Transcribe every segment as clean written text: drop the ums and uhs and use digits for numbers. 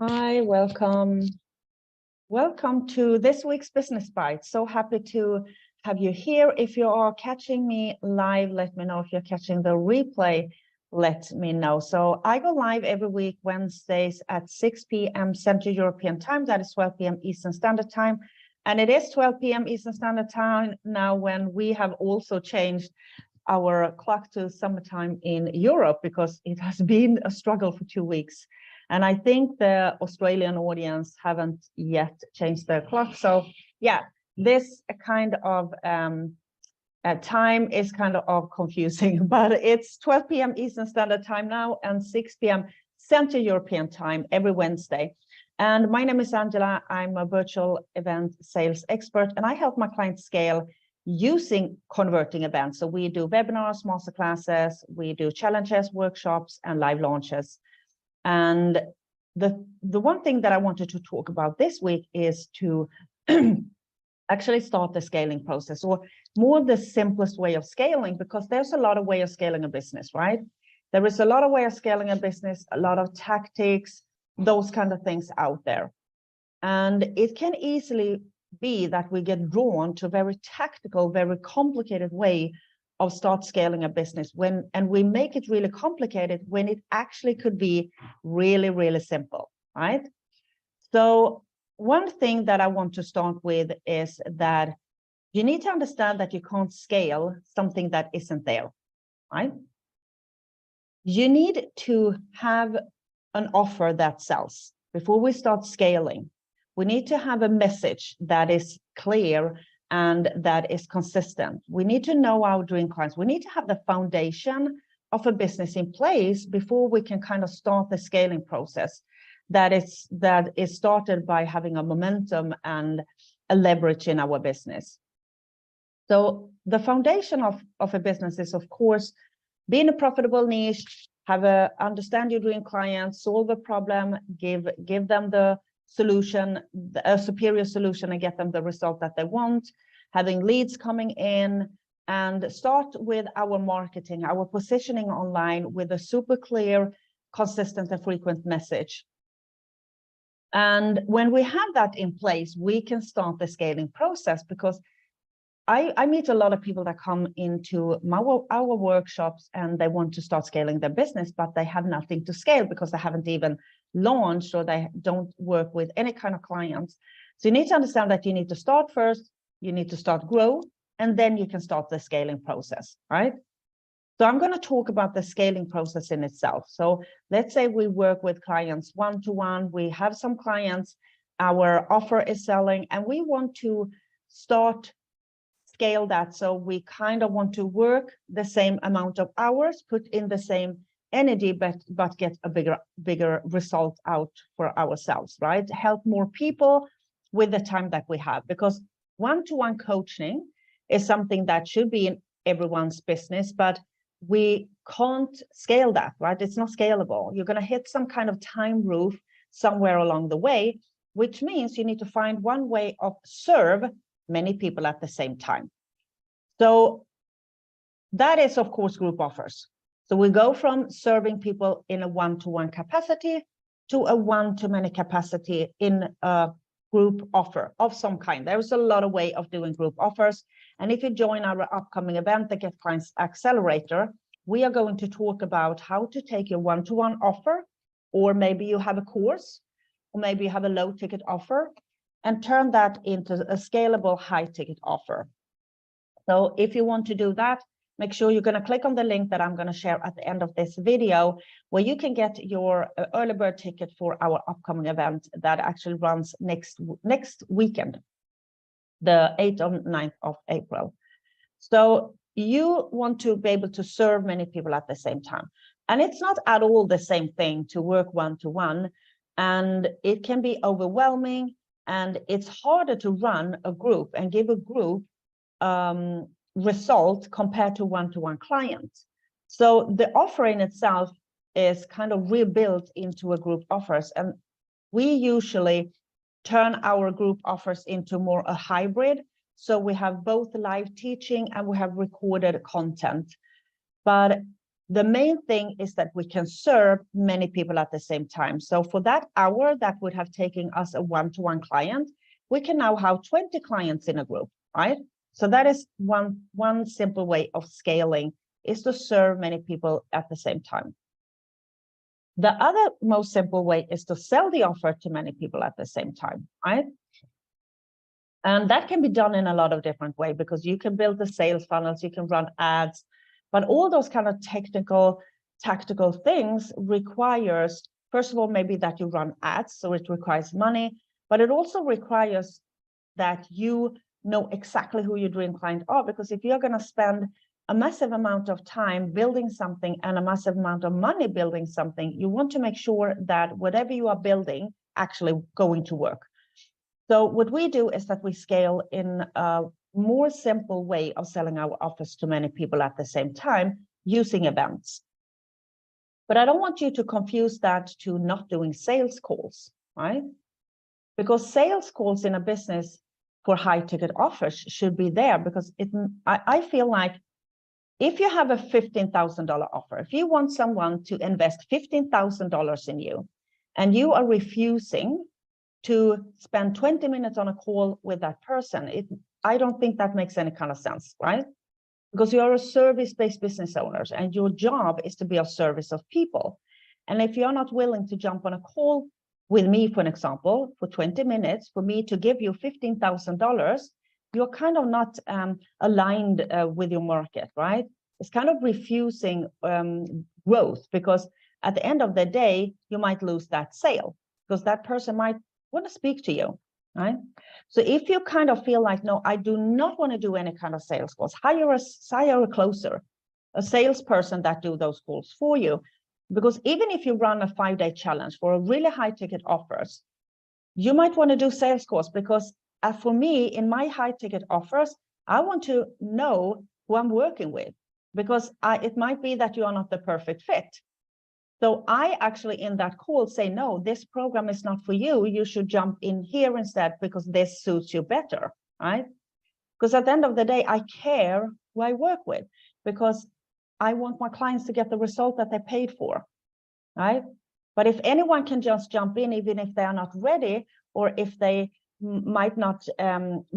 Hi, welcome. Welcome to this week's Business Bite. So happy to have you here. If you are catching me live, let me know. If you're catching the replay, let me know. So I go live every week, Wednesdays at 6 p.m. Central European Time. That is 12 p.m. Eastern Standard Time. And it is 12 p.m. Eastern Standard Time now when we have also changed our clock to summertime in Europe because it has been a struggle for 2 weeks. And I think the Australian audience haven't yet changed their clock. So yeah, this kind of time is kind of confusing, but it's 12 p.m. Eastern Standard Time now and 6 p.m. Central European Time every Wednesday. And my name is Angela. I'm a virtual event sales expert, and I help my clients scale using converting events. So we do webinars, masterclasses, we do challenges, workshops, and live launches. And the one thing that I wanted to talk about this week is to actually start the scaling process, or more the simplest way of scaling, because there's a lot of way of scaling a business, right? There is a lot of way of scaling a business, a lot of tactics, those kind of things out there. And it can easily be that we get drawn to a very tactical, very complicated way of start scaling a business and we make it really complicated when it actually could be really, really simple, right? So one thing that I want to start with is that you need to understand that you can't scale something that isn't there, right? You need to have an offer that sells. Before we start scaling, we need to have a message that is clear and that is consistent. We need to know our dream clients. We need to have the foundation of a business in place before we can kind of start the scaling process that is started by having a momentum and a leverage in our business. So the foundation of a business is, of course, being a profitable niche, understand your dream clients, solve a problem, give them the solution, a superior solution, and get them the result that they want, having leads coming in, and start with our marketing, our positioning online with a super clear, consistent, and frequent message. And when we have that in place, we can start the scaling process, because I meet a lot of people that come into our workshops and they want to start scaling their business, but they have nothing to scale because they haven't even launched, or they don't work with any kind of clients. So you need to understand that you need to start first, you need to start grow, and then you can start the scaling process, right? So I'm going to talk about the scaling process in itself. So let's say we work with clients one-to-one, we have some clients, our offer is selling, and we want to scale that. So we kind of want to work the same amount of hours, put in the same energy, but get a bigger result out for ourselves, right? Help more people with the time that we have, because one-to-one coaching is something that should be in everyone's business, but we can't scale that, right? It's not scalable. You're going to hit some kind of time roof somewhere along the way, which means you need to find one way of serve many people at the same time. So that is, of course, group offers. So we go from serving people in a one-to-one capacity to a one-to-many capacity in a group offer of some kind. There's a lot of way of doing group offers. And if you join our upcoming event, the Get Clients Accelerator, we are going to talk about how to take your one-to-one offer, or maybe you have a course, or maybe you have a low ticket offer, and turn that into a scalable high ticket offer. So if you want to do that, make sure you're going to click on the link that I'm going to share at the end of this video, where you can get your early bird ticket for our upcoming event that actually runs next weekend, the 8th or 9th of April. So you want to be able to serve many people at the same time. And it's not at all the same thing to work one-to-one, and it can be overwhelming, and it's harder to run a group and give a group result compared to one-to-one clients. So the offer in itself is kind of rebuilt into a group offers, and we usually turn our group offers into more a hybrid. So we have both live teaching and we have recorded content. But The main thing is that we can serve many people at the same time. So for that hour that would have taken us a one-to-one client, we can now have 20 clients in a group, right? So that is one simple way of scaling, is to serve many people at the same time. The other most simple way is to sell the offer to many people at the same time, right? And that can be done in a lot of different ways, because you can build the sales funnels, you can run ads, but all those kind of tactical things requires, first of all, maybe that you run ads, so it requires money, but it also requires that you know exactly who your dream client are, because if you're going to spend a massive amount of time building something and a massive amount of money building something, you want to make sure that whatever you are building actually going to work. So what we do is that we scale in a more simple way of selling our offers to many people at the same time using events. But I don't want you to confuse that to not doing sales calls, right? Because sales calls in a business for high ticket offers should be there, because I feel like if you have a $15,000 offer, if you want someone to invest $15,000 in you, and you are refusing to spend 20 minutes on a call with that person, I don't think that makes any kind of sense, right? Because you are a service-based business owner, and your job is to be of service of people. And if you're not willing to jump on a call with me, for an example, for 20 minutes, for me to give you $15,000, you're kind of not aligned with your market, right? It's kind of refusing growth, because at the end of the day, you might lose that sale, because that person might want to speak to you, right? So if you kind of feel like, no, I do not want to do any kind of sales calls, hire a closer, a salesperson that do those calls for you. Because even if you run a 5-day challenge for a really high ticket offers, you might want to do sales calls, because for me, in my high ticket offers, I want to know who I'm working with, because it might be that you are not the perfect fit. So I actually in that call say, no, this program is not for you. You should jump in here instead, because this suits you better, right? Because at the end of the day, I care who I work with, because I want my clients to get the result that they paid for, right? But if anyone can just jump in, even if they are not ready, or if they might not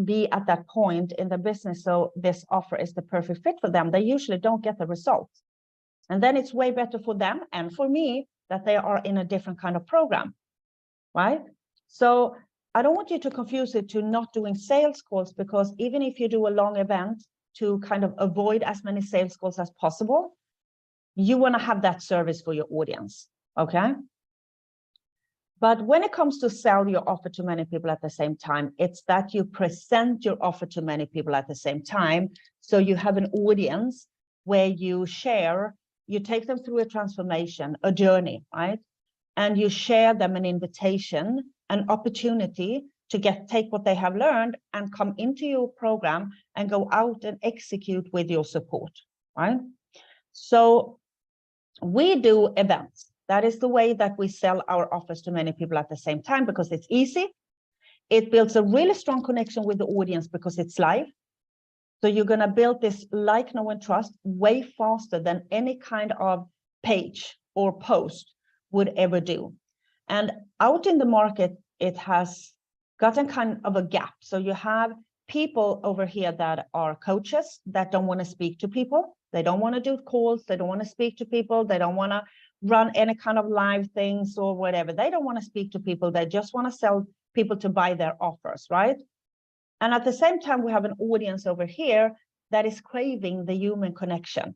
be at that point in the business, so this offer is the perfect fit for them, they usually don't get the results. And then it's way better for them and for me that they are in a different kind of program, right? So I don't want you to confuse it to not doing sales calls, because even if you do a long event to kind of avoid as many sales calls as possible, you want to have that service for your audience, okay? But when it comes to sell your offer to many people at the same time, it's that you present your offer to many people at the same time. So you have an audience where you share, you take them through a transformation, a journey, right? And you share them an invitation, an opportunity to take what they have learned and come into your program and go out and execute with your support, right? So we do events. That is the way that we sell our offers to many people at the same time, because it's easy. It builds a really strong connection with the audience because it's live. So you're going to build this like, know, and trust way faster than any kind of page or post would ever do. And out in the market, it has gotten kind of a gap. So you have people over here that are coaches that don't want to speak to people. They don't want to do calls. They don't want to speak to people. They don't want to run any kind of live things or whatever. They don't want to speak to people. They just want to sell people to buy their offers, right? And at the same time, we have an audience over here that is craving the human connection,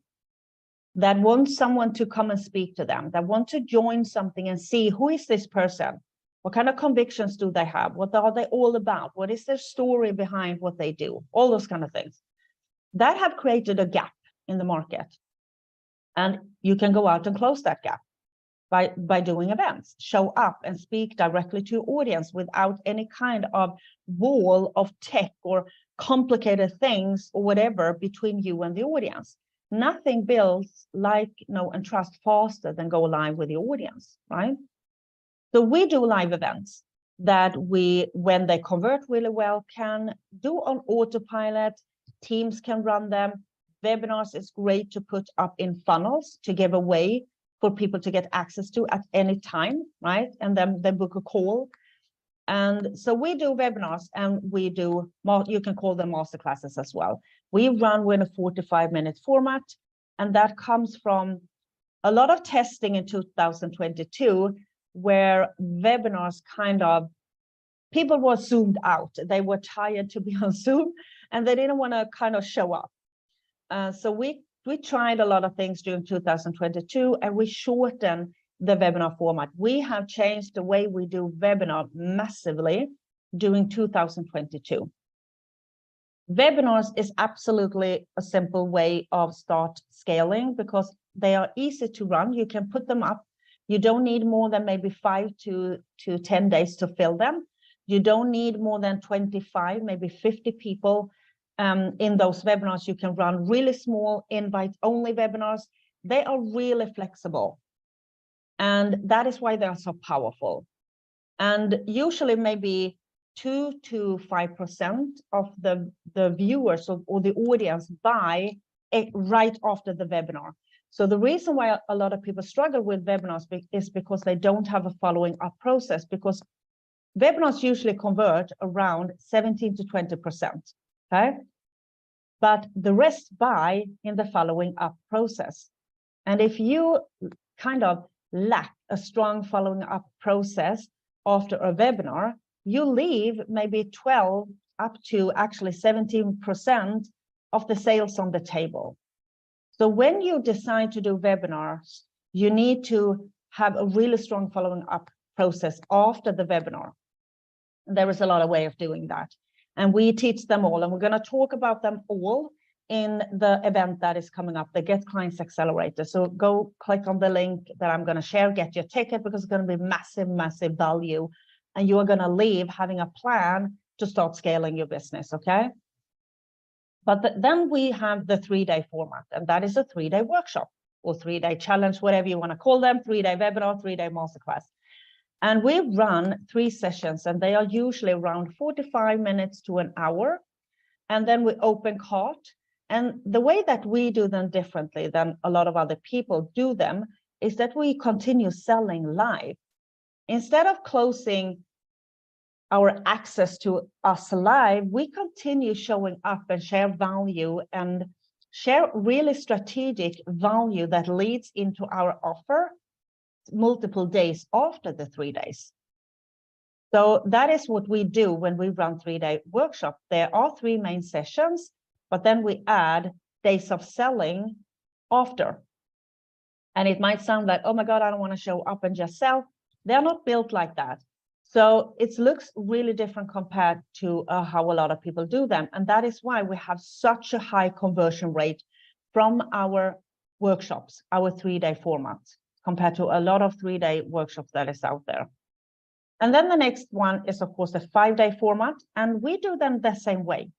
that wants someone to come and speak to them, that want to join something and see, who is this person? What kind of convictions do they have? What are they all about? What is their story behind what they do? All those kind of things. That have created a gap in the market. And you can go out and close that gap by doing events. Show up and speak directly to your audience without any kind of wall of tech or complicated things or whatever between you and the audience. Nothing builds like, know, and trust faster than go live with the audience, right? So we do live events that we, when they convert really well, can do on autopilot. Teams can run them webinars is great to put up in funnels to give away for people to get access to at any time, right? And then they book a call. And so we do webinars, and we do, you can call them masterclasses as well. We run with a 45-minute format, and that comes from a lot of testing in 2022, where webinars people were zoomed out. They were tired to be on Zoom, and they didn't want to kind of show up. So we tried a lot of things during 2022, and we shortened the webinar format. We have changed the way we do webinar massively during 2022. Webinars is absolutely a simple way of start scaling because they are easy to run. You can put them up. You don't need more than maybe 5 to 10 days to fill them. You don't need more than 25, maybe 50 people in those webinars. You can run really small invite-only webinars. They are really flexible. And that is why they are so powerful. And usually maybe 2 to 5% of the viewers or the audience buy it right after the webinar. So the reason why a lot of people struggle with webinars is because they don't have a following up process, because webinars usually convert around 17 to 20%, okay? But the rest buy in the following up process. And if you kind of lack a strong following up process after a webinar, you leave maybe 12 up to actually 17% of the sales on the table. So when you decide to do webinars, you need to have a really strong following up process after the webinar. There is a lot of way of doing that. And we teach them all, and we're going to talk about them all in the event that is coming up, the Get Clients Accelerator. So go click on the link that I'm going to share, get your ticket, because it's going to be massive, massive value. And you are going to leave having a plan to start scaling your business, okay? But then we have the 3-day format, and that is a 3-day workshop or 3-day challenge, whatever you want to call them, 3-day webinar, 3-day masterclass. And we run 3 sessions, and they are usually around 45 minutes to an hour. And then we open cart. And the way that we do them differently than a lot of other people do them is that we continue selling live. Instead of closing our access to us live, we continue showing up and share value and share really strategic value that leads into our offer multiple days after the 3 days. So that is what we do when we run 3-day workshop. There are 3 main sessions, but then we add days of selling after. And it might sound like, oh my God, I don't want to show up and just sell. They're not built like that. So it looks really different compared to how a lot of people do them. And that is why we have such a high conversion rate from our workshops, our 3-day format, compared to a lot of 3-day workshops that is out there. And then the next one is, of course, the 5-day format. And we do them the same way.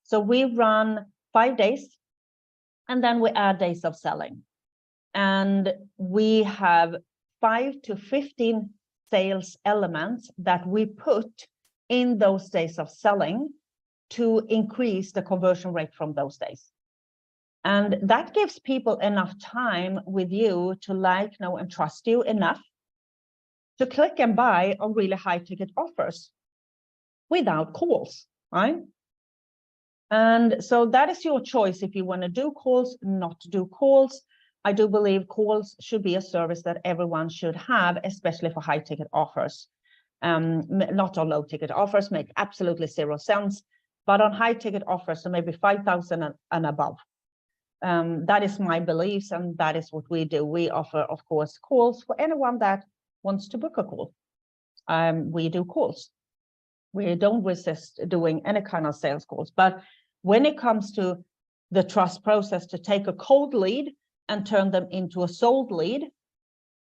So we run 5 days, and then we add days of selling. And we have 5 to 15 sales elements that we put in those days of selling to increase the conversion rate from those days. And that gives people enough time with you to like, know, and trust you enough to click and buy on really high ticket offers without calls, right? And so that is your choice if you want to do calls, not to do calls. I do believe calls should be a service that everyone should have, especially for high ticket offers. Not on low ticket offers, make absolutely 0 sense, but on high ticket offers, so maybe 5,000 and above. That is my beliefs, and that is what we do. We offer, of course, calls for anyone that wants to book a call. We do calls. We don't resist doing any kind of sales calls. But when it comes to the trust process, to take a cold lead and turn them into a sold lead,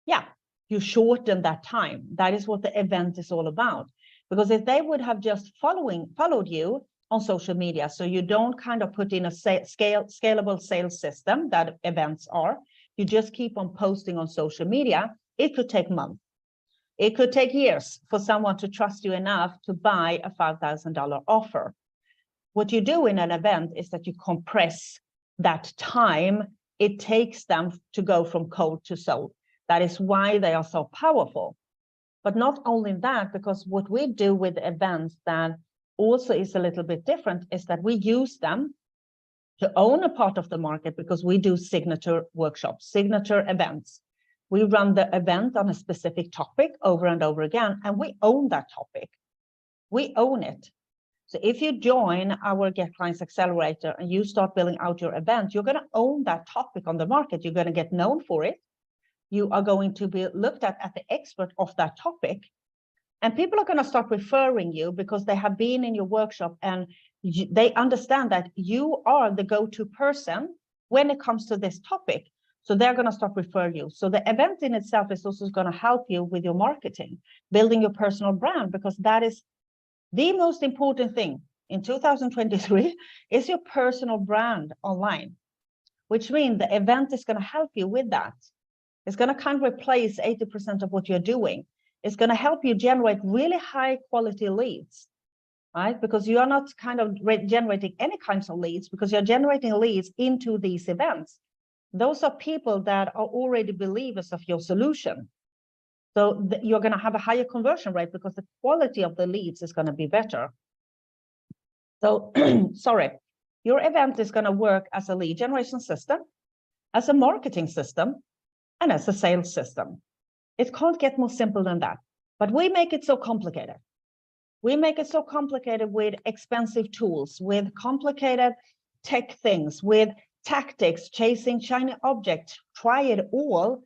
yeah, you shorten that time. That is what the event is all about. Because if they would have just followed you on social media, so you don't kind of put in a scalable sales system that events are, you just keep on posting on social media, it could take months. It could take years for someone to trust you enough to buy a $5,000 offer. What you do in an event is that you compress that time it takes them to go from cold to sold. That is why they are so powerful. But not only that, because what we do with events that also is a little bit different is that we use them to own a part of the market, because we do signature workshops, signature events. We run the event on a specific topic over and over again, and we own that topic. We own it. So if you join our Get Clients Accelerator and you start building out your event, you're going to own that topic on the market. You're going to get known for it. You are going to be looked at as the expert of that topic. And people are going to start referring you because they have been in your workshop and they understand that you are the go-to person when it comes to this topic. So they're going to start referring you. So the event in itself is also going to help you with your marketing, building your personal brand, because that is the most important thing in 2023 is your personal brand online, which means the event is going to help you with that. It's going to kind of replace 80% of what you're doing. It's going to help you generate really high quality leads, right? Because you are not kind of generating any kinds of leads, because you're generating leads into these events. Those are people that are already believers of your solution. So you're going to have a higher conversion rate because the quality of the leads is going to be better. So, sorry, your event is going to work as a lead generation system, as a marketing system, and as a sales system. It can't get more simple than that. But we make it so complicated. We make it so complicated with expensive tools, with complicated tech things, with tactics, chasing shiny objects, try it all,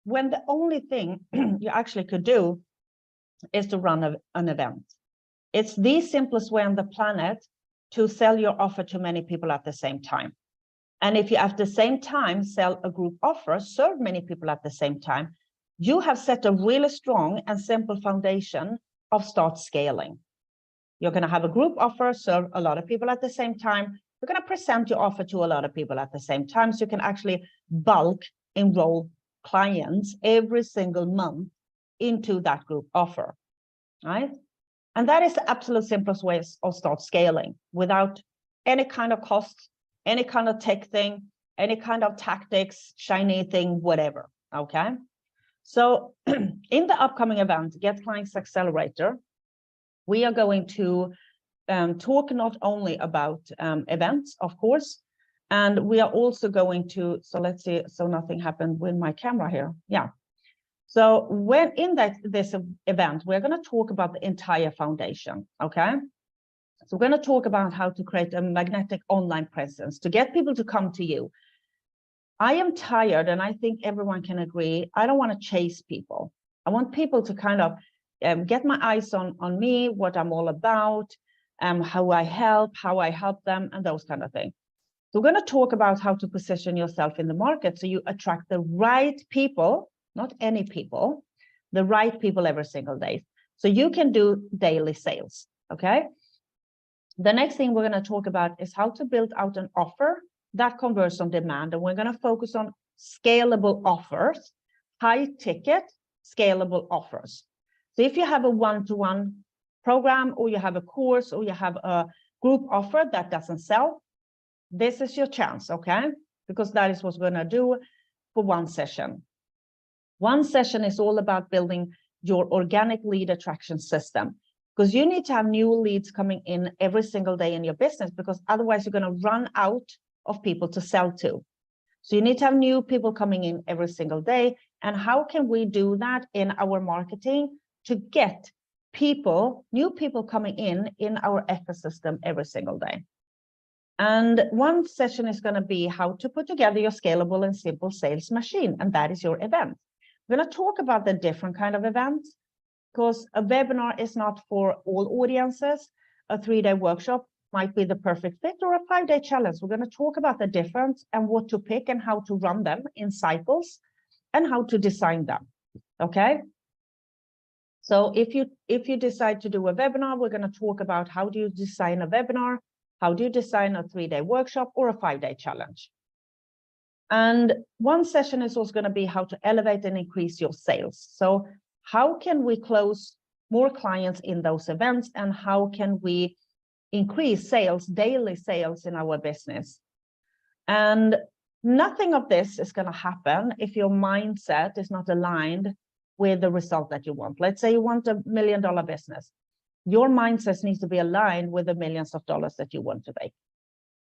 when the only thing you actually could do is to run an event. It's the simplest way on the planet to sell your offer to many people at the same time. And if you at the same time sell a group offer, serve many people at the same time, you have set a really strong and simple foundation of start scaling. You're going to have a group offer, serve a lot of people at the same time. You're going to present your offer to a lot of people at the same time, so you can actually bulk enroll clients every single month into that group offer, right? And that is the absolute simplest way of start scaling without any kind of cost, any kind of tech thing, any kind of tactics, shiny thing, whatever, okay? So in the upcoming event, Get Clients Accelerator, we are going to talk not only about events, of course, and we are also going to, so let's see, so nothing happened with my camera here. Yeah. So when in this event, we're going to talk about the entire foundation, okay? So we're going to talk about how to create a magnetic online presence to get people to come to you. I am tired, and I think everyone can agree, I don't want to chase people. I want people to kind of get my eyes on me, what I'm all about, how I help them, and those kind of things. So we're going to talk about how to position yourself in the market so you attract the right people, not any people, the right people every single day. So you can do daily sales, okay? The next thing we're going to talk about is how to build out an offer that converts on demand. And we're going to focus on scalable offers, high ticket, scalable offers. So if you have a one-to-one program, or you have a course, or you have a group offer that doesn't sell, this is your chance, okay? Because that is what we're going to do for one session. One session is all about building your organic lead attraction system, because you need to have new leads coming in every single day in your business, because otherwise you're going to run out of people to sell to. So you need to have new people coming in every single day. And how can we do that in our marketing to get people, new people coming in our ecosystem every single day? And one session is going to be how to put together your scalable and simple sales machine, and that is your event. We're going to talk about the different kind of events, because a webinar is not for all audiences. A 3-day workshop might be the perfect fit, or a 5-day challenge. We're going to talk about the difference and what to pick and how to run them in cycles and how to design them, okay? So if you decide to do a webinar, we're going to talk about how do you design a webinar, how do you design a 3-day workshop or a 5-day challenge. And one session is also going to be how to elevate and increase your sales. So how can we close more clients in those events, and how can we increase sales, daily sales in our business? And nothing of this is going to happen if your mindset is not aligned with the result that you want. Let's say you want $1 million business. Your mindset needs to be aligned with the millions of dollars that you want to make.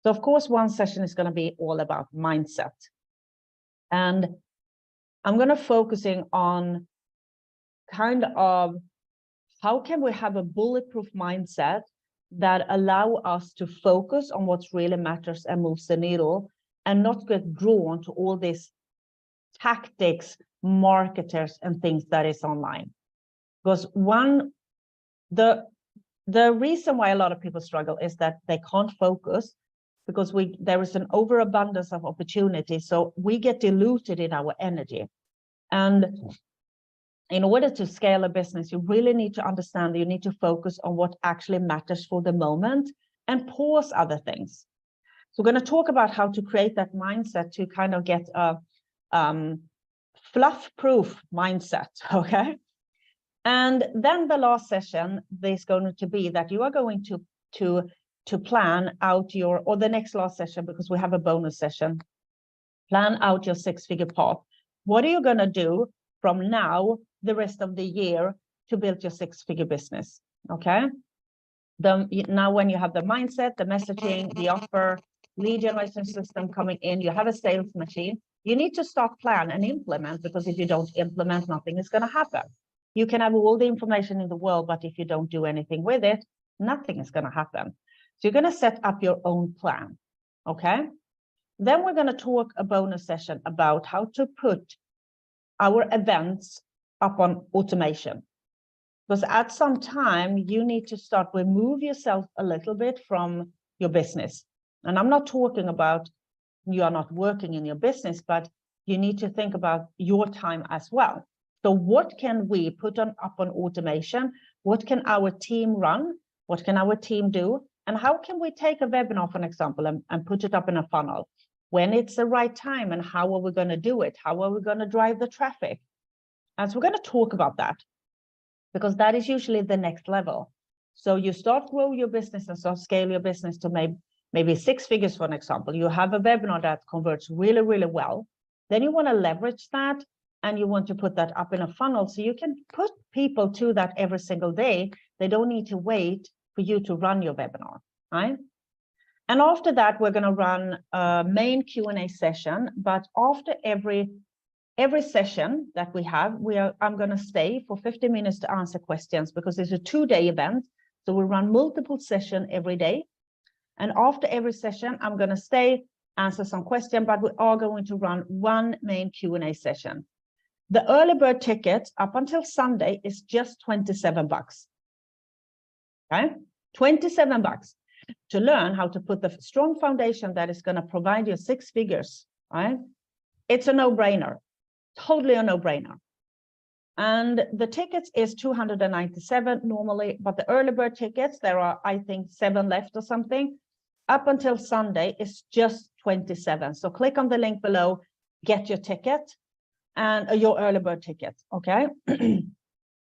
So of course, one session is going to be all about mindset. And I'm going to focusing on kind of how can we have a bulletproof mindset that allow us to focus on what really matters and moves the needle, and not get drawn to all these tactics, marketers, and things that is online. Because the reason why a lot of people struggle is that they can't focus, because there is an overabundance of opportunities, so we get diluted in our energy. And in order to scale a business, you really need to understand that you need to focus on what actually matters for the moment and pause other things. So we're going to talk about how to create that mindset to kind of get a fluff-proof mindset, okay? And then the last session is going to be that you are going to plan out or the next last session, because we have a bonus session, plan out your six-figure path. What are you going to do from now, the rest of the year, to build your six-figure business, okay? Now when you have the mindset, the messaging, the offer, lead generation system coming in, you have a sales machine, you need to start, plan, and implement, because if you don't implement, nothing is going to happen. You can have all the information in the world, but if you don't do anything with it, nothing is going to happen. So you're going to set up your own plan, okay? Then we're going to talk a bonus session about how to put our events up on automation. Because at some time, you need to start remove yourself a little bit from your business. And I'm not talking about you are not working in your business, but you need to think about your time as well. So what can we put up on automation? What can our team run? What can our team do? And how can we take a webinar, for example, and put it up in a funnel when it's the right time? And how are we going to do it? How are we going to drive the traffic? And so we're going to talk about that, because that is usually the next level. So you start grow your business and start scale your business to maybe six figures, for example. You have a webinar that converts really, really well. Then you want to leverage that, and you want to put that up in a funnel so you can put people to that every single day. They don't need to wait for you to run your webinar, right? And after that, we're going to run a main Q&A session. But after every session that we have, I'm going to stay for 50 minutes to answer questions, because it's a 2-day event. So we run multiple sessions every day. And after every session, I'm going to stay, answer some questions, but we are going to run one main Q&A session. The early bird ticket up until Sunday is just $27. Okay, $27 to learn how to put the strong foundation that is going to provide you 6 figures. Right? It's a no-brainer, totally a no-brainer. And the tickets is $297 normally, but the early bird tickets, there are, I think, 7 left or something. Up until Sunday is just $27. So click on the link below, get your ticket and your early bird ticket, okay?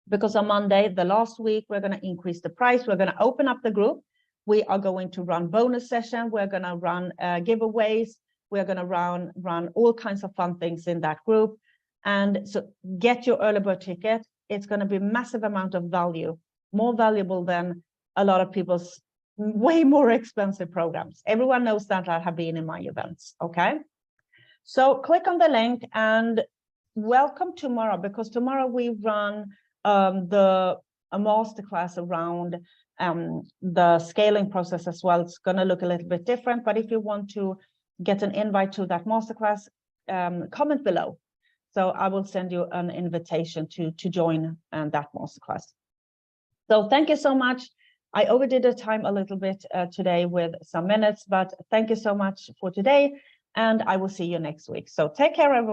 Because on Monday, the last week, we're going to increase the price. We're going to open up the group. We are going to run bonus session. We're going to run giveaways. We're going to run all kinds of fun things in that group. And so get your early bird ticket. It's going to be a massive amount of value, more valuable than a lot of people's way more expensive programs. Everyone knows that I have been in my events, okay? So click on the link and welcome tomorrow, because tomorrow we run a masterclass around the scaling process as well. It's going to look a little bit different, but if you want to get an invite to that masterclass, comment below. So I will send you an invitation to join that masterclass. So thank you so much. I overdid the time a little bit today with some minutes, but thank you so much for today, and I will see you next week. So take care, everyone.